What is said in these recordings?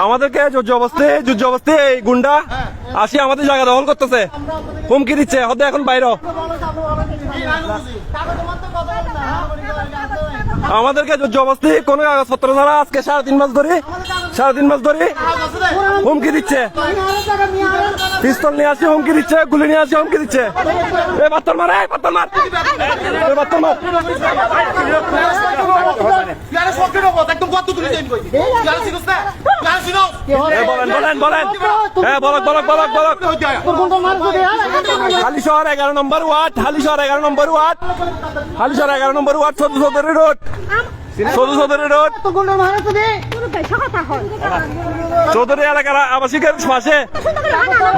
আমাদেরকে যুদ্ধ এই গুন্ডা আসি আমাদের জায়গা দখল করতেছে, হুমকি দিচ্ছে, হতে এখন বাইরে আমাদেরকে জবরদস্তি কোন কাগজপত্র ছাড়া আজকে 3.5 মাস ধরে হুমকি দিচ্ছে, পিস্তল নিয়ে আসি হুমকি দিচ্ছে, গুলি নিয়ে আসি হুমকি দিচ্ছে। এই পাথর মার, এই পাথর মার, এই পাথর মার। বলেন হ্যাঁ, বলক হালিশহর 11 নম্বর ওয়ার্ড, হালিশহর 11 নম্বর ওয়ার্ড, 14 রোড, চৌধুরী এলাকার আবাসিকের পাশে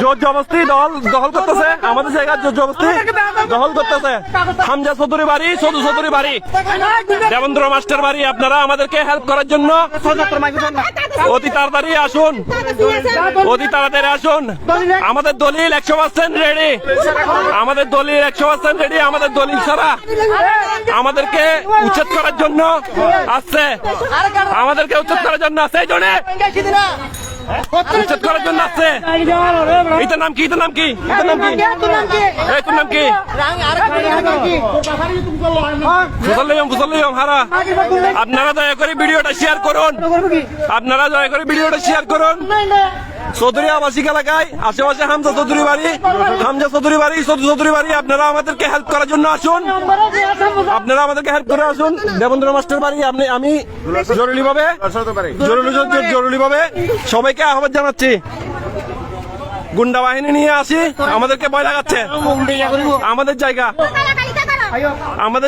জোর জবরদস্তি দখল করতেছে, আমাদের জায়গা জোর জবরদস্তি দখল করতেছে। হামজা চৌধুরী বাড়ি, সদু চৌধুরী বাড়ি, দেবেন্দ্র মাস্টার বাড়ি। আপনারা আমাদেরকে হেল্প করার জন্য অতি তাড়াতাড়ি আসুন, অতি তাড়াতাড়ি আসুন। আমাদের দলিল 100% রেডি, আমাদের দলিল 100% রেডি। আমাদের দলিল ছাড়া আমাদেরকে উচ্ছেদ করার জন্য আসছে, আমাদেরকে উচ্ছেদ করার জন্য আসছে, এই জন্য উচ্ছেদ করার জন্য আসছে। এটার নাম কি? এটার নাম কি? এটার নাম কি? এটার নাম কি? ফুসল্লিয়ম হারা। আপনারা দয়া করে ভিডিওটা শেয়ার করুন, আপনারা দয়া করে ভিডিওটা শেয়ার করুন। চৌধুরী আবাসিক এলাকায় আশেপাশে হামজা চৌধুরী বাড়ি, সদু চৌধুরী বাড়ি। আপনারা আমাদেরকে হেল্প করার জন্য আসুন, আপনারা আমাদেরকে হেল্প করে আসুন। দেবেন্দ্র মাস্টার বাড়ি। আমি জরুরি ভাবে সবাইকে আহ্বান জানাচ্ছি, গুন্ডা বাহিনী নিয়ে আসি, আমাদেরকে ভয় লাগাচ্ছে। আমাদের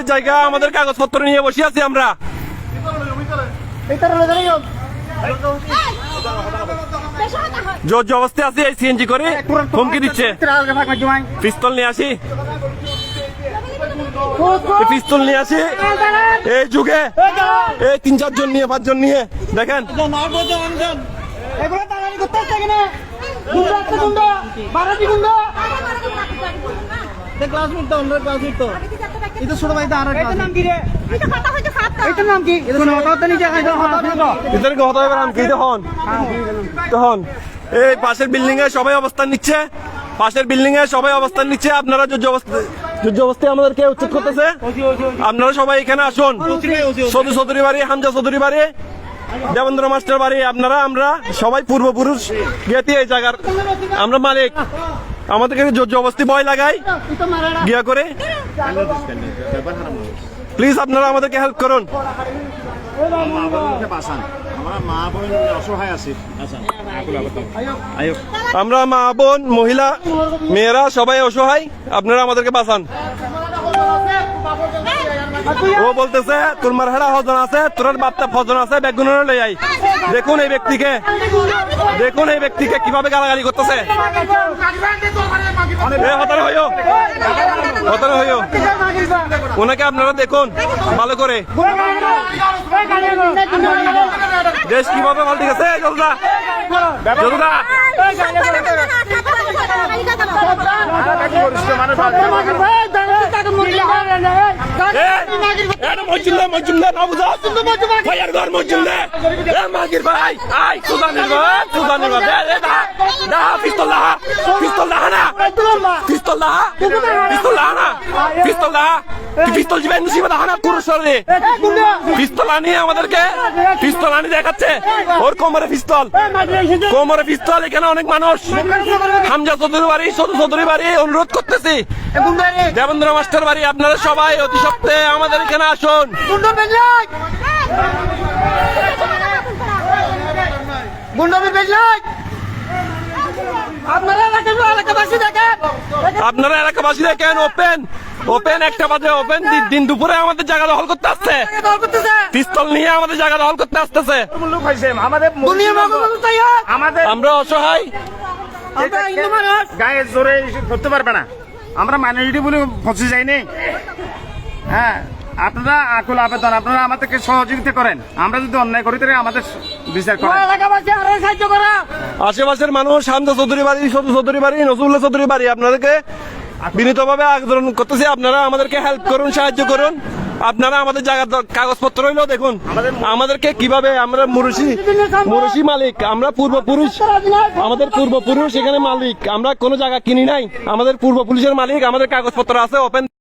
জায়গা, আমাদের কাগজপত্র নিয়ে বসে আছি আমরা। জোর জবরদস্তি আছে, এই সিএনজি করে হুমকি দিচ্ছে, পিস্তল নিয়ে আসি, পিস্তল নিয়ে আসি। এই যুগে এই 3-4 জন নিয়ে 5 জন নিয়ে দেখেন তখন এই পাশের বিল্ডিং এ সবাই অবস্থান নিচ্ছে, আপনারা যুদ্ধ আমাদেরকে উচ্ছেদ করতেছে। আপনারা সবাই এখানে আসুন। সদু চৌধুরী বাড়ি, হামজা চৌধুরী বাড়ি, দেবেন্দ্র মাস্টার বাড়ি। আমরা সবাই পূর্বপুরুষ জ্ঞাতি, এই জায়গার আমরা মালিক। আমাদেরকে জবরদস্তি ভয় লাগাই গিয়া করে। প্লিজ আপনারা আমাদেরকে হেল্প করুন। আমরা মা বোন, মহিলা, মেয়েরা সবাই অসহায়, আপনারা আমাদেরকে বাঁচান। ও বলতেছে তোর মারহারা হজন আছে, তোর বাপটা ফজন আছে, বেগুন লই আই। দেখুন এই ব্যক্তিকে কিভাবে গালাগালি করতেছে। ওনাকে আপনারা দেখুন ভালো করে, দেশ কিভাবে পাল্টে গেছে। পিস্তল আনিয়ে আমাদেরকে পিস্তল আনি দেখাচ্ছে, ওর কোমরে পিস্তল। এখানে অনেক মানুষ, হামজা চৌধুরী বাড়ি, সদু চৌধুরী বাড়ি, অনুরোধ করতেছি, দেবেন্দ্র মাস্টার বাড়ি, আপনারা সবাই অতি সপ্তাহে আমাদের এখানে আসুন। আপনারা এলাকাবাসী দেখেন, ওপেন 1টা বাজে, দিন দুপুরে আমাদের জায়গা দখল করতে আসছে, পিস্তল নিয়ে আমাদের জায়গা দখল করতে আসতেছে। আমরা অসহায়, গায়ে জোরে করতে পারবে না, আমরা মাইনরিটি বলে ফসে যাইনি। হ্যাঁ, আপনারা আকুল আবেদন, আপনারা আমাদেরকে সহযোগিতা করেন। আমরা যদি অন্যায় করি তাহলে আমাদের বিচার করেন। আশেপাশের মানুষ, হামজা চৌধুরী বাড়ি, সদু চৌধুরী বাড়ি, নজরুল্লাহ চৌধুরী বাড়ি, আপনাদেরকে বিনীতভাবে আবেদন করতেছি, আপনারা আমাদেরকে হেল্প করুন, সাহায্য করুন। আপনারা আমাদের জায়গার কাগজপত্র হইলেও দেখুন আমাদেরকে কিভাবে আমরা মুরুষি মালিক, আমরা পূর্বপুরুষ, আমাদের পূর্বপুরুষ এখানে মালিক, আমরা কোনো জায়গা কিনি নাই, আমাদের পূর্বপুরুষের মালিক, আমাদের কাগজপত্র আছে ওপেন।